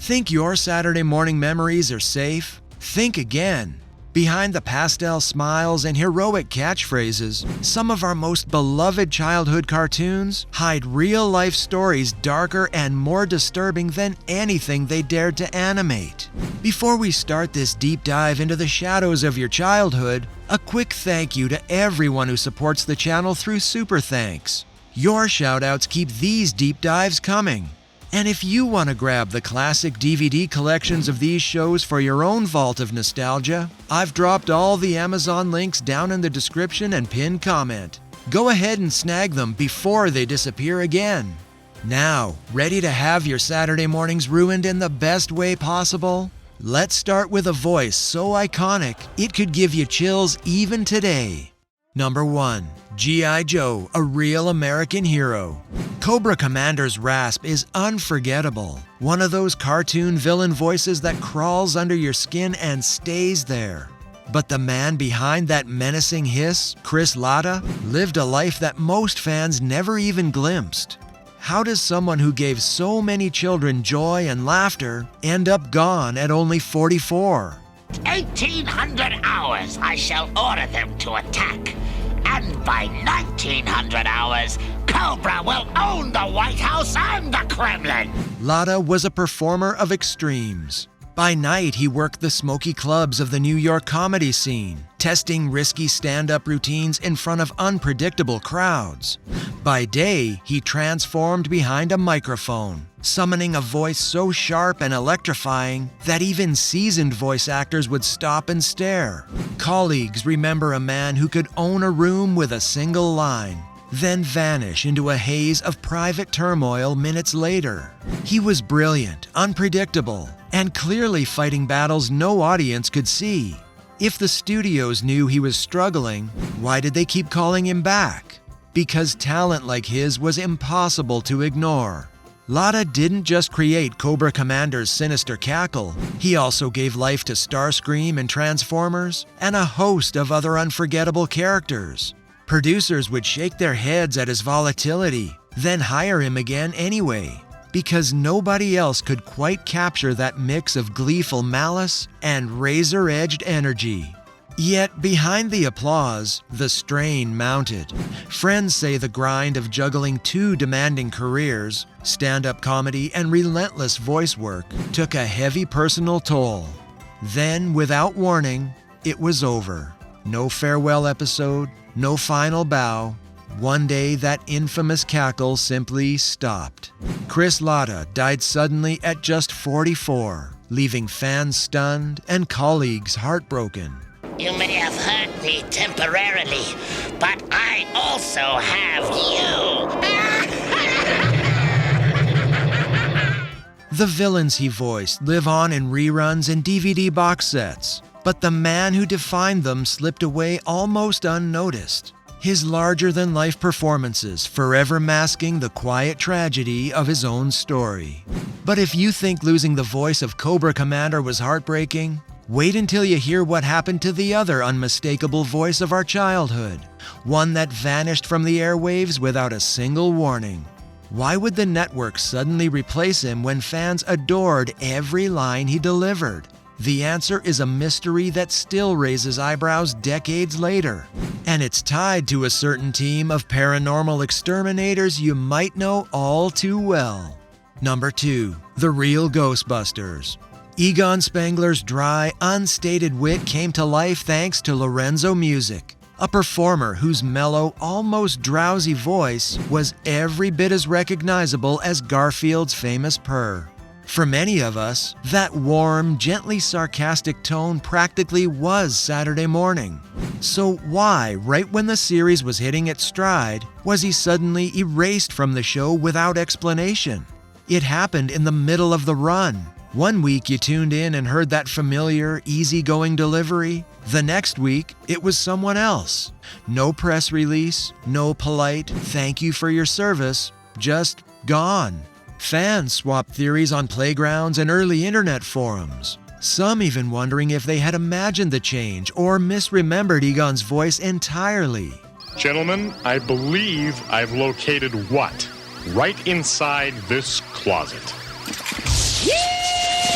Think your Saturday morning memories are safe? Think again. Behind the pastel smiles and heroic catchphrases, some of our most beloved childhood cartoons hide real-life stories darker and more disturbing than anything they dared to animate. Before we start this deep dive into the shadows of your childhood, a quick thank you to everyone who supports the channel through Super Thanks. Your shoutouts keep these deep dives coming. And if you want to grab the classic DVD collections of these shows for your own vault of nostalgia, I've dropped all the Amazon links down in the description and pinned comment. Go ahead and snag them before they disappear again. Now, ready to have your Saturday mornings ruined in the best way possible? Let's start with a voice so iconic it could give you chills even today. Number 1. G.I. Joe, a real American hero. Cobra Commander's rasp is unforgettable. One of those cartoon villain voices that crawls under your skin and stays there. But the man behind that menacing hiss, Chris Latta, lived a life that most fans never even glimpsed. How does someone who gave so many children joy and laughter end up gone at only 44? 1800 hours I shall order them to attack. And by 1900 hours, Cobra will own the White House and the Kremlin. Latta was a performer of extremes. By night, he worked the smoky clubs of the New York comedy scene, testing risky stand-up routines in front of unpredictable crowds. By day, he transformed behind a microphone, summoning a voice so sharp and electrifying that even seasoned voice actors would stop and stare. Colleagues remember a man who could own a room with a single line, then vanish into a haze of private turmoil minutes later. He was brilliant, unpredictable, and clearly fighting battles no audience could see. If the studios knew he was struggling, why did they keep calling him back? Because talent like his was impossible to ignore. Latta didn't just create Cobra Commander's sinister cackle, he also gave life to Starscream and Transformers, and a host of other unforgettable characters. Producers would shake their heads at his volatility, then hire him again anyway, because nobody else could quite capture that mix of gleeful malice and razor-edged energy. Yet behind the applause, the strain mounted. Friends say the grind of juggling two demanding careers, stand-up comedy and relentless voice work, took a heavy personal toll. Then, without warning, it was over. No farewell episode, no final bow. One day, that infamous cackle simply stopped. Chris Latta died suddenly at just 44, leaving fans stunned and colleagues heartbroken. You may have hurt me temporarily, but I also have you. The villains he voiced live on in reruns and DVD box sets, but the man who defined them slipped away almost unnoticed. His larger-than-life performances forever masking the quiet tragedy of his own story. But if you think losing the voice of Cobra Commander was heartbreaking, wait until you hear what happened to the other unmistakable voice of our childhood, one that vanished from the airwaves without a single warning. Why would the network suddenly replace him when fans adored every line he delivered? The answer is a mystery that still raises eyebrows decades later. And it's tied to a certain team of paranormal exterminators you might know all too well. Number 2. The Real Ghostbusters. Egon Spengler's dry, unstated wit came to life thanks to Lorenzo Music, a performer whose mellow, almost drowsy voice was every bit as recognizable as Garfield's famous purr. For many of us, that warm, gently sarcastic tone practically was Saturday morning. So why, right when the series was hitting its stride, was he suddenly erased from the show without explanation? It happened in the middle of the run. One week you tuned in and heard that familiar, easygoing delivery. The next week, it was someone else. No press release, no polite "thank you for your service," just gone. Fans swapped theories on playgrounds and early internet forums, some even wondering if they had imagined the change or misremembered Egon's voice entirely. Gentlemen, I believe I've located what? Right inside this closet. Yeah!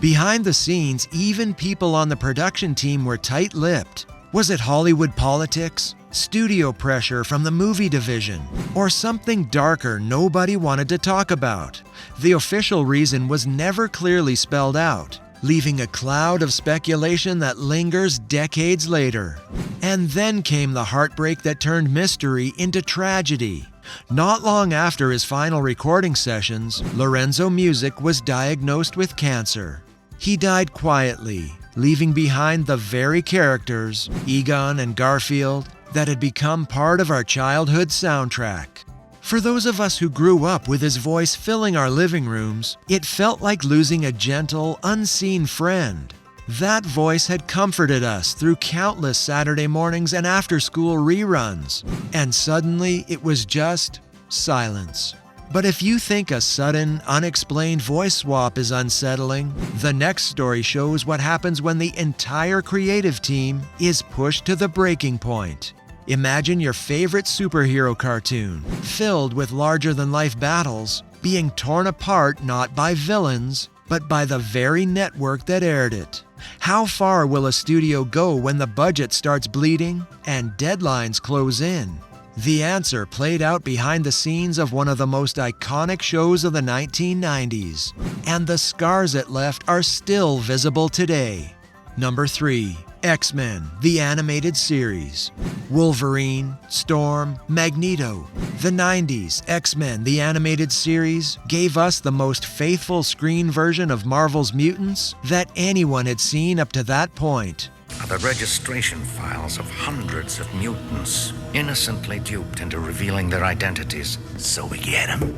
Behind the scenes, even people on the production team were tight-lipped. Was it Hollywood politics, studio pressure from the movie division, or something darker nobody wanted to talk about? The official reason was never clearly spelled out, leaving a cloud of speculation that lingers decades later. And then came the heartbreak that turned mystery into tragedy. Not long after his final recording sessions, Lorenzo Music was diagnosed with cancer. He died quietly, leaving behind the very characters, Egon and Garfield, that had become part of our childhood soundtrack. For those of us who grew up with his voice filling our living rooms, it felt like losing a gentle, unseen friend. That voice had comforted us through countless Saturday mornings and after-school reruns, and suddenly it was just silence. But if you think a sudden, unexplained voice swap is unsettling, the next story shows what happens when the entire creative team is pushed to the breaking point. Imagine your favorite superhero cartoon, filled with larger-than-life battles, being torn apart not by villains, but by the very network that aired it. How far will a studio go when the budget starts bleeding and deadlines close in? The answer played out behind the scenes of one of the most iconic shows of the 1990s, and the scars it left are still visible today. Number 3. X-Men, the animated series. Wolverine, Storm, Magneto. The 90s X-Men, the animated series, gave us the most faithful screen version of Marvel's mutants that anyone had seen up to that point. The registration files of hundreds of mutants, innocently duped into revealing their identities. So we get them,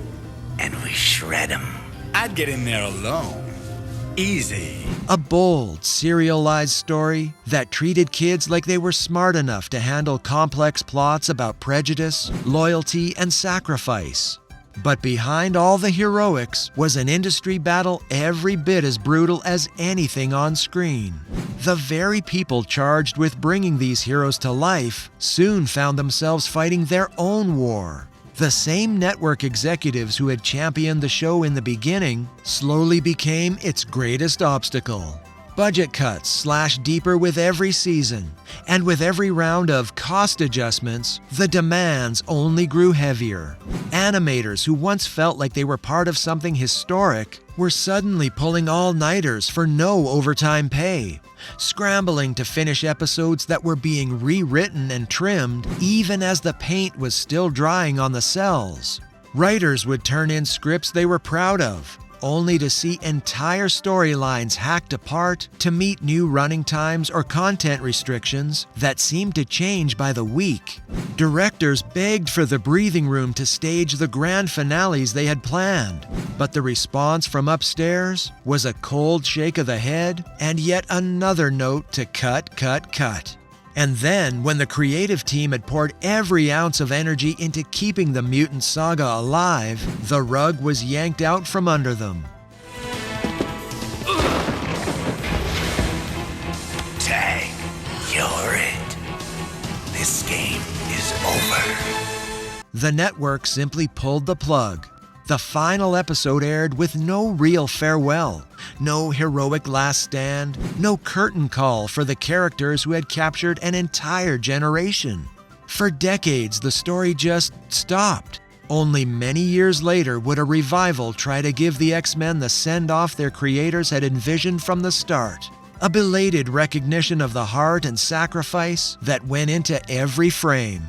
and we shred them. I'd get in there alone. Easy. A bold, serialized story that treated kids like they were smart enough to handle complex plots about prejudice, loyalty, and sacrifice. But behind all the heroics was an industry battle every bit as brutal as anything on screen. The very people charged with bringing these heroes to life soon found themselves fighting their own war. The same network executives who had championed the show in the beginning slowly became its greatest obstacle. Budget cuts slashed deeper with every season, and with every round of cost adjustments, the demands only grew heavier. Animators who once felt like they were part of something historic were suddenly pulling all-nighters for no overtime pay, scrambling to finish episodes that were being rewritten and trimmed even as the paint was still drying on the cells. Writers would turn in scripts they were proud of, only to see entire storylines hacked apart to meet new running times or content restrictions that seemed to change by the week. Directors begged for the breathing room to stage the grand finales they had planned, but the response from upstairs was a cold shake of the head and yet another note to cut. And then, when the creative team had poured every ounce of energy into keeping the mutant saga alive, the rug was yanked out from under them. Tag, you're it. This game is over. The network simply pulled the plug. The final episode aired with no real farewell, no heroic last stand, no curtain call for the characters who had captured an entire generation. For decades, the story just stopped. Only many years later would a revival try to give the X-Men the send-off their creators had envisioned from the start. A belated recognition of the heart and sacrifice that went into every frame.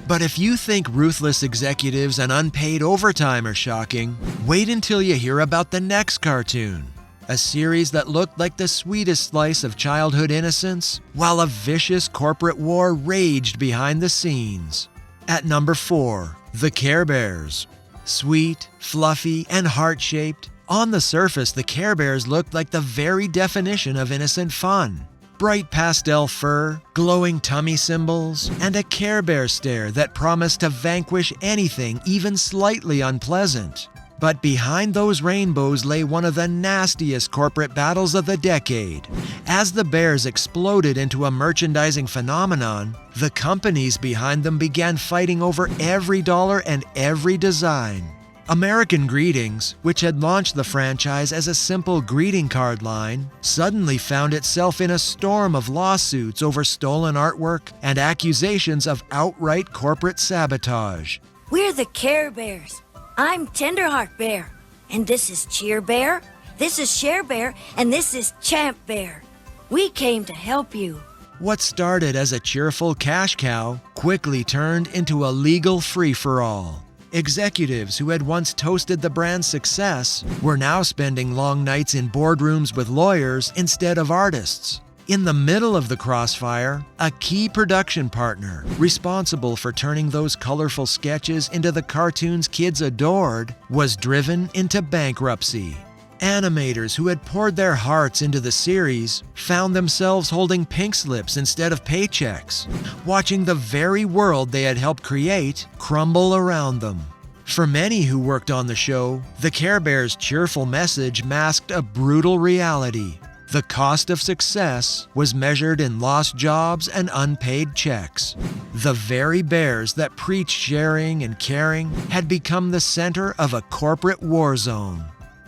But if you think ruthless executives and unpaid overtime are shocking, wait until you hear about the next cartoon. A series that looked like the sweetest slice of childhood innocence, while a vicious corporate war raged behind the scenes. At number 4, The Care Bears. Sweet, fluffy, and heart-shaped, on the surface the Care Bears looked like the very definition of innocent fun. Bright pastel fur, glowing tummy symbols, and a Care Bear stare that promised to vanquish anything even slightly unpleasant. But behind those rainbows lay one of the nastiest corporate battles of the decade. As the bears exploded into a merchandising phenomenon, the companies behind them began fighting over every dollar and every design. American Greetings, which had launched the franchise as a simple greeting card line, suddenly found itself in a storm of lawsuits over stolen artwork and accusations of outright corporate sabotage. We're the Care Bears. I'm Tenderheart Bear. And this is Cheer Bear. This is Share Bear. And this is Champ Bear. We came to help you. What started as a cheerful cash cow quickly turned into a legal free-for-all. Executives who had once toasted the brand's success were now spending long nights in boardrooms with lawyers instead of artists. In the middle of the crossfire, a key production partner, responsible for turning those colorful sketches into the cartoons kids adored, was driven into bankruptcy. Animators who had poured their hearts into the series found themselves holding pink slips instead of paychecks, watching the very world they had helped create crumble around them. For many who worked on the show, the Care Bears' cheerful message masked a brutal reality. The cost of success was measured in lost jobs and unpaid checks. The very bears that preached sharing and caring had become the center of a corporate war zone.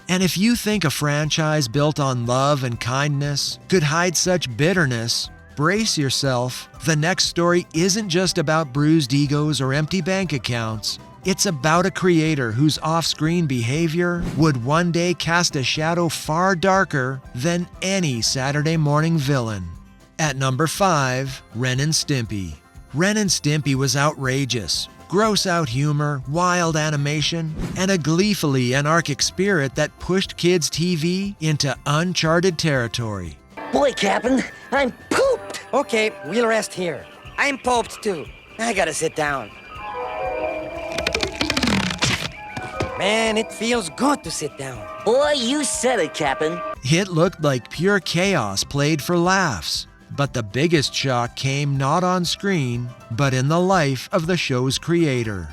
And if you think a franchise built on love and kindness could hide such bitterness, brace yourself. The next story isn't just about bruised egos or empty bank accounts. It's about a creator whose off-screen behavior would one day cast a shadow far darker than any Saturday morning villain. At number 5, Ren and Stimpy. Ren and Stimpy was outrageous. Gross-out humor, wild animation, and a gleefully anarchic spirit that pushed kids' TV into uncharted territory. Boy, Captain, I'm pooped. Okay, we'll rest here. I'm pooped too. I gotta sit down. Man, it feels good to sit down. Boy, you said it, Captain. It looked like pure chaos played for laughs. But the biggest shock came not on screen, but in the life of the show's creator.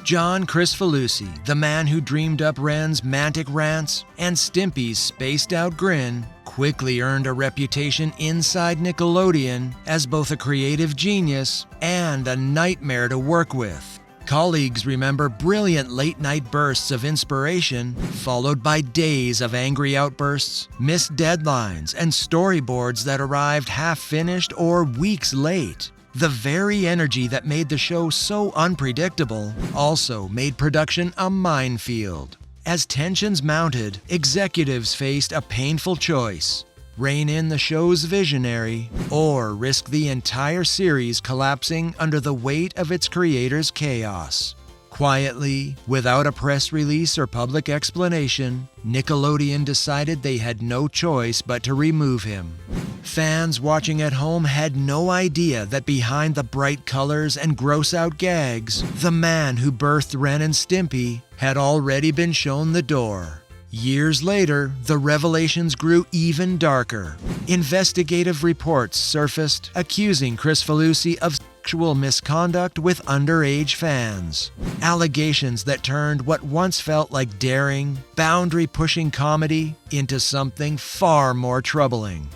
John Kricfalusi, the man who dreamed up Ren's mantic rants and Stimpy's spaced-out grin, quickly earned a reputation inside Nickelodeon as both a creative genius and a nightmare to work with. Colleagues remember brilliant late-night bursts of inspiration, followed by days of angry outbursts, missed deadlines, and storyboards that arrived half-finished or weeks late. The very energy that made the show so unpredictable also made production a minefield. As tensions mounted, executives faced a painful choice: rein in the show's visionary, or risk the entire series collapsing under the weight of its creator's chaos. Quietly, without a press release or public explanation, Nickelodeon decided they had no choice but to remove him. Fans watching at home had no idea that behind the bright colors and gross-out gags, the man who birthed Ren and Stimpy had already been shown the door. Years later, the revelations grew even darker. Investigative reports surfaced accusing Kricfalusi of sexual misconduct with underage fans. Allegations that turned what once felt like daring, boundary-pushing comedy into something far more troubling.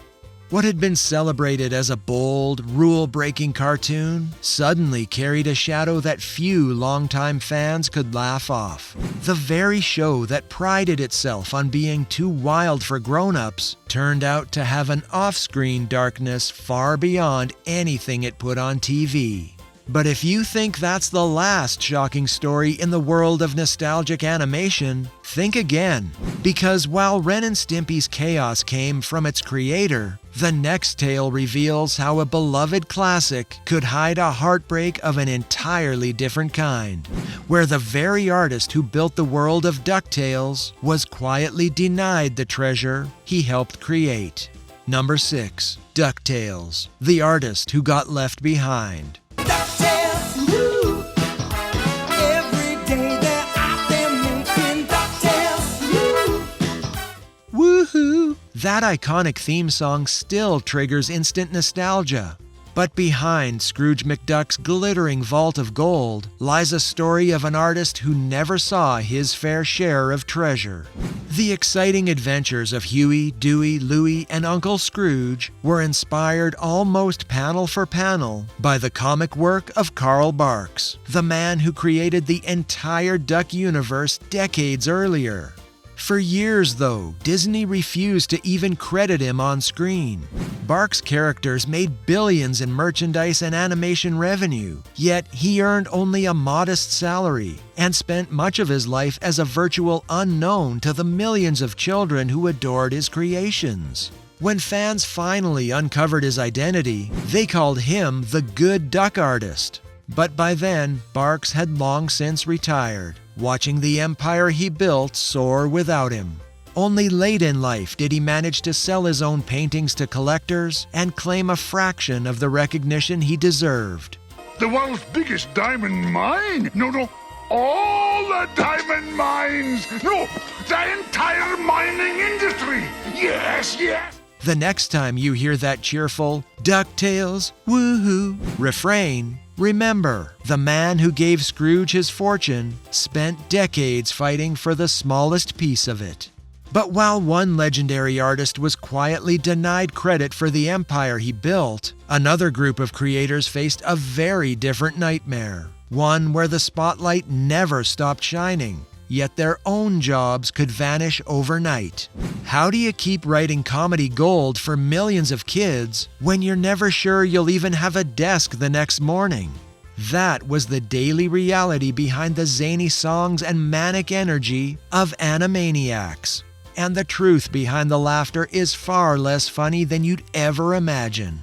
What had been celebrated as a bold, rule-breaking cartoon suddenly carried a shadow that few longtime fans could laugh off. The very show that prided itself on being too wild for grown-ups turned out to have an off-screen darkness far beyond anything it put on TV. But if you think that's the last shocking story in the world of nostalgic animation, think again. Because while Ren and Stimpy's chaos came from its creator, the next tale reveals how a beloved classic could hide a heartbreak of an entirely different kind, where the very artist who built the world of DuckTales was quietly denied the treasure he helped create. Number 6. DuckTales, the artist who got left behind. DuckTales, you. Every day they're out there making DuckTales, you. Woohoo! That iconic theme song still triggers instant nostalgia. But behind Scrooge McDuck's glittering vault of gold lies a story of an artist who never saw his fair share of treasure. The exciting adventures of Huey, Dewey, Louie, and Uncle Scrooge were inspired almost panel for panel by the comic work of Carl Barks, the man who created the entire Duck universe decades earlier. For years, though, Disney refused to even credit him on screen. Barks' characters made billions in merchandise and animation revenue, yet he earned only a modest salary and spent much of his life as a virtual unknown to the millions of children who adored his creations. When fans finally uncovered his identity, they called him the Good Duck Artist. But by then, Barks had long since retired, watching the empire he built soar without him. Only late in life did he manage to sell his own paintings to collectors and claim a fraction of the recognition he deserved. The world's biggest diamond mine? No, all the diamond mines! No, the entire mining industry! Yes! The next time you hear that cheerful DuckTales, woohoo refrain, remember, the man who gave Scrooge his fortune spent decades fighting for the smallest piece of it. But while one legendary artist was quietly denied credit for the empire he built, another group of creators faced a very different nightmare, one where the spotlight never stopped shining, yet their own jobs could vanish overnight. How do you keep writing comedy gold for millions of kids when you're never sure you'll even have a desk the next morning? That was the daily reality behind the zany songs and manic energy of Animaniacs. And the truth behind the laughter is far less funny than you'd ever imagine.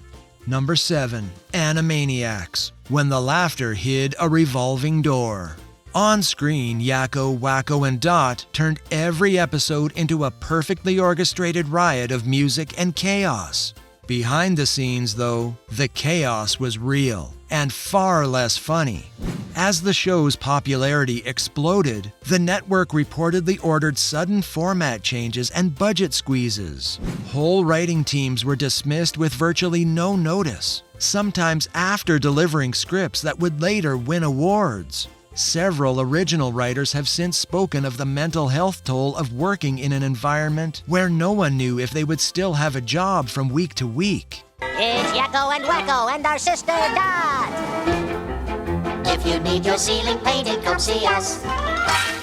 Number 7. Animaniacs, when the laughter hid a revolving door. On screen, Yakko, Wacko, and Dot turned every episode into a perfectly orchestrated riot of music and chaos. Behind the scenes, though, the chaos was real and far less funny. As the show's popularity exploded, the network reportedly ordered sudden format changes and budget squeezes. Whole writing teams were dismissed with virtually no notice, sometimes after delivering scripts that would later win awards. Several original writers have since spoken of the mental health toll of working in an environment where no one knew if they would still have a job from week to week. It's Yakko and Wacko and our sister Dot. If you need your ceiling painted, come see us.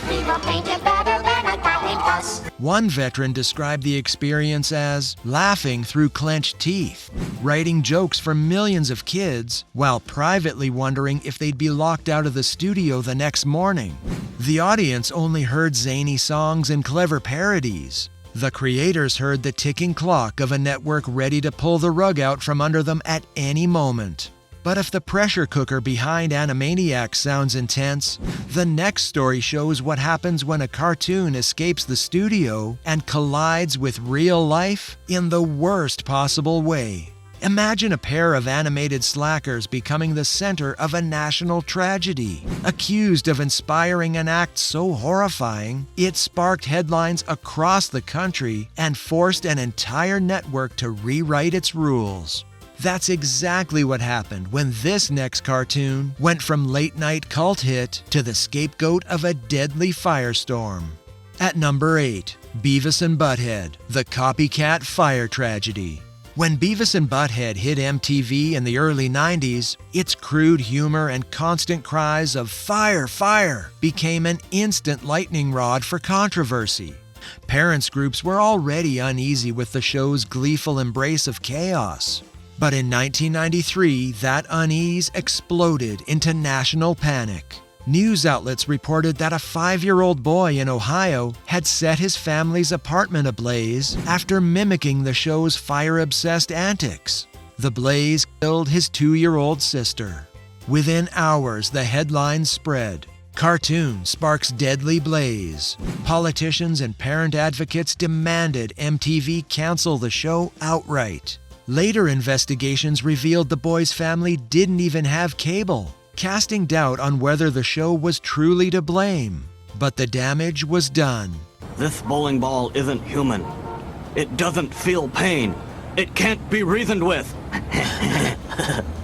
We will paint it better than a counting bus. One veteran described the experience as laughing through clenched teeth, writing jokes for millions of kids while privately wondering if they'd be locked out of the studio the next morning. The audience only heard zany songs and clever parodies. The creators heard the ticking clock of a network ready to pull the rug out from under them at any moment. But if the pressure cooker behind Animaniacs sounds intense, the next story shows what happens when a cartoon escapes the studio and collides with real life in the worst possible way. Imagine a pair of animated slackers becoming the center of a national tragedy, accused of inspiring an act so horrifying it sparked headlines across the country and forced an entire network to rewrite its rules. That's exactly what happened when this next cartoon went from late-night cult hit to the scapegoat of a deadly firestorm. At number 8, Beavis and Butt-Head, the copycat fire tragedy. When Beavis and Butt-Head hit MTV in the early 90s, its crude humor and constant cries of "Fire, fire!" became an instant lightning rod for controversy. Parents groups were already uneasy with the show's gleeful embrace of chaos. But in 1993, that unease exploded into national panic. News outlets reported that a 5-year-old boy in Ohio had set his family's apartment ablaze after mimicking the show's fire-obsessed antics. The blaze killed his 2-year-old sister. Within hours, the headlines spread. Cartoon sparks deadly blaze. Politicians and parent advocates demanded MTV cancel the show outright. Later investigations revealed the boy's family didn't even have cable, casting doubt on whether the show was truly to blame. But the damage was done. This bowling ball isn't human. It doesn't feel pain. It can't be reasoned with.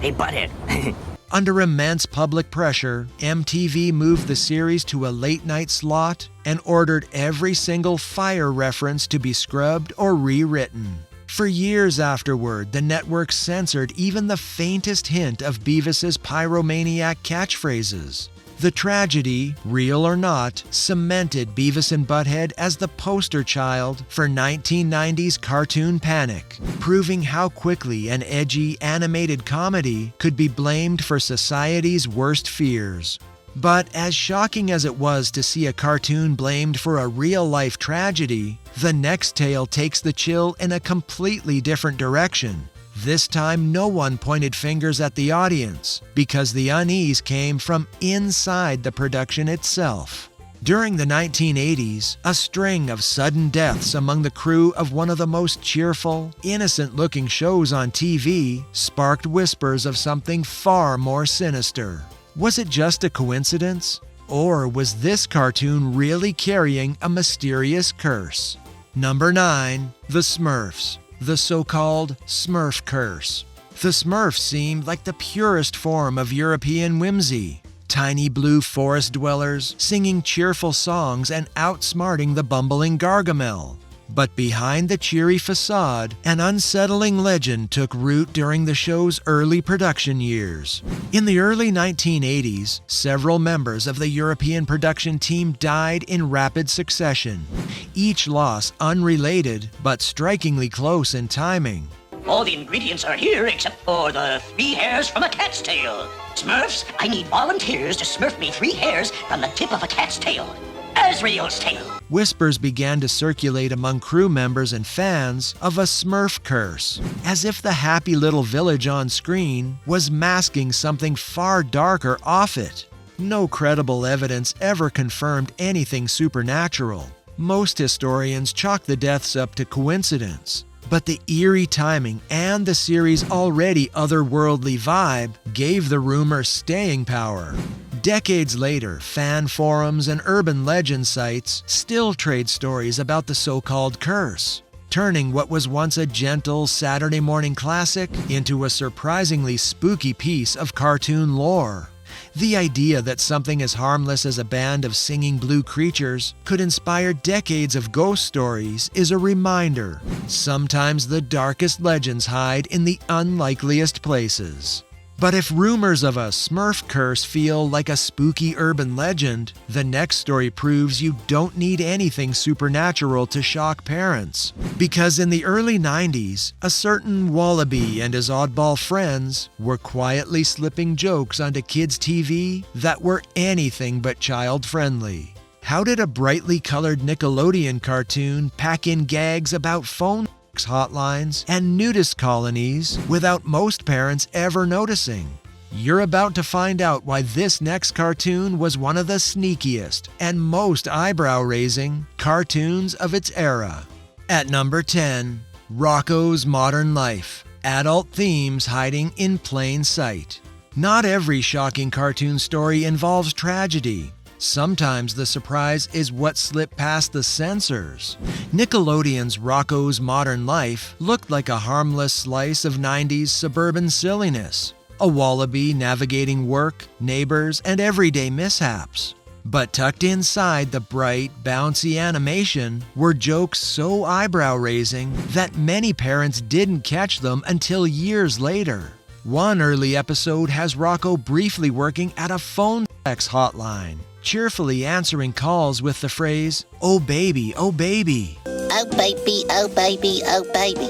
Hey, Butthead. Under immense public pressure, MTV moved the series to a late-night slot and ordered every single fire reference to be scrubbed or rewritten. For years afterward, the network censored even the faintest hint of Beavis's pyromaniac catchphrases. The tragedy, real or not, cemented Beavis and Butt-Head as the poster child for 1990s cartoon panic, proving how quickly an edgy animated comedy could be blamed for society's worst fears. But as shocking as it was to see a cartoon blamed for a real-life tragedy, the next tale takes the chill in a completely different direction. This time, no one pointed fingers at the audience, because the unease came from inside the production itself. During the 1980s, a string of sudden deaths among the crew of one of the most cheerful, innocent-looking shows on TV sparked whispers of something far more sinister. Was it just a coincidence? Or was this cartoon really carrying a mysterious curse? Number 9. The Smurfs. The so-called Smurf curse. The Smurfs seemed like the purest form of European whimsy. Tiny blue forest dwellers singing cheerful songs and outsmarting the bumbling Gargamel. But behind the cheery facade, an unsettling legend took root during the show's early production years. In the early 1980s, several members of the European production team died in rapid succession, each loss unrelated but strikingly close in timing. All the ingredients are here except for the 3 hairs from a cat's tail. Smurfs, I need volunteers to smurf me 3 hairs from the tip of a cat's tail. Asriel's tail. Whispers began to circulate among crew members and fans of a Smurf curse, as if the happy little village on screen was masking something far darker off it. No credible evidence ever confirmed anything supernatural. Most historians chalk the deaths up to coincidence. But the eerie timing and the series' already otherworldly vibe gave the rumor staying power. Decades later, fan forums and urban legend sites still trade stories about the so-called curse, turning what was once a gentle Saturday morning classic into a surprisingly spooky piece of cartoon lore. The idea that something as harmless as a band of singing blue creatures could inspire decades of ghost stories is a reminder. Sometimes the darkest legends hide in the unlikeliest places. But if rumors of a Smurf curse feel like a spooky urban legend, the next story proves you don't need anything supernatural to shock parents. Because in the early 90s, a certain Wallaby and his oddball friends were quietly slipping jokes onto kids' TV that were anything but child-friendly. How did a brightly colored Nickelodeon cartoon pack in gags about phone hotlines and nudist colonies without most parents ever noticing? You're about to find out why this next cartoon was one of the sneakiest and most eyebrow-raising cartoons of its era. At number 10, Rocko's Modern Life. Adult themes hiding in plain sight. Not every shocking cartoon story involves tragedy. Sometimes the surprise is what slipped past the censors. Nickelodeon's Rocko's Modern Life looked like a harmless slice of 90s suburban silliness. A wallaby navigating work, neighbors, and everyday mishaps. But tucked inside the bright, bouncy animation were jokes so eyebrow-raising that many parents didn't catch them until years later. One early episode has Rocko briefly working at a phone sex hotline, cheerfully answering calls with the phrase, "Oh baby, oh baby." Oh baby, oh baby, oh baby.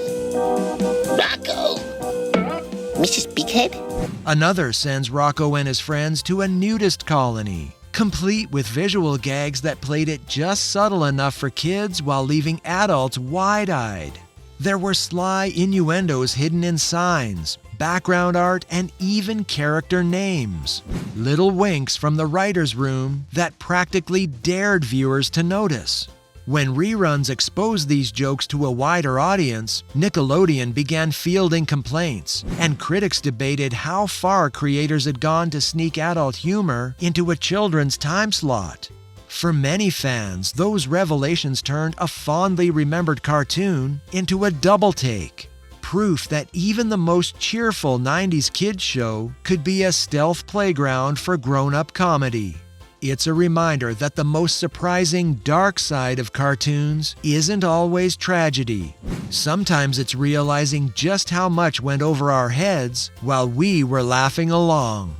Rocko? Mrs. Bighead? Another sends Rocko and his friends to a nudist colony, complete with visual gags that played it just subtle enough for kids while leaving adults wide-eyed. There were sly innuendos hidden in signs, background art, and even character names. Little winks from the writer's room that practically dared viewers to notice. When reruns exposed these jokes to a wider audience, Nickelodeon began fielding complaints, and critics debated how far creators had gone to sneak adult humor into a children's time slot. For many fans, those revelations turned a fondly remembered cartoon into a double take. proof that even the most cheerful 90s kids show could be a stealth playground for grown-up comedy. It's a reminder that the most surprising dark side of cartoons isn't always tragedy. Sometimes it's realizing just how much went over our heads while we were laughing along.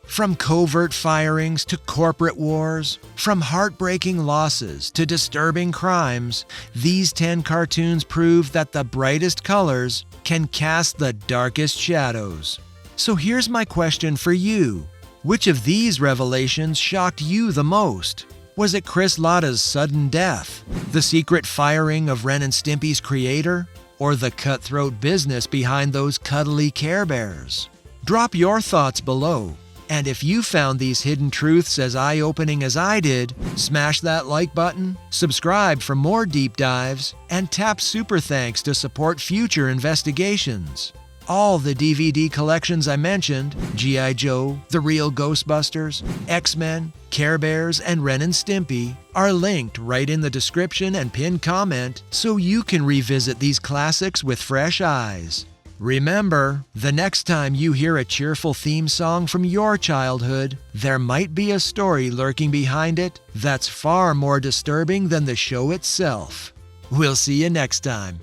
From covert firings to corporate wars, from heartbreaking losses to disturbing crimes, these 10 cartoons prove that the brightest colors can cast the darkest shadows. So here's my question for you. Which of these revelations shocked you the most? Was it Chris Latta's sudden death, the secret firing of Ren and Stimpy's creator, or the cutthroat business behind those cuddly Care Bears? Drop your thoughts below. And if you found these hidden truths as eye-opening as I did, smash that like button, subscribe for more deep dives, and tap super thanks to support future investigations. All the DVD collections I mentioned, G.I. Joe, The Real Ghostbusters, X-Men, Care Bears, and Ren and Stimpy, are linked right in the description and pinned comment so you can revisit these classics with fresh eyes. Remember, the next time you hear a cheerful theme song from your childhood, there might be a story lurking behind it that's far more disturbing than the show itself. We'll see you next time.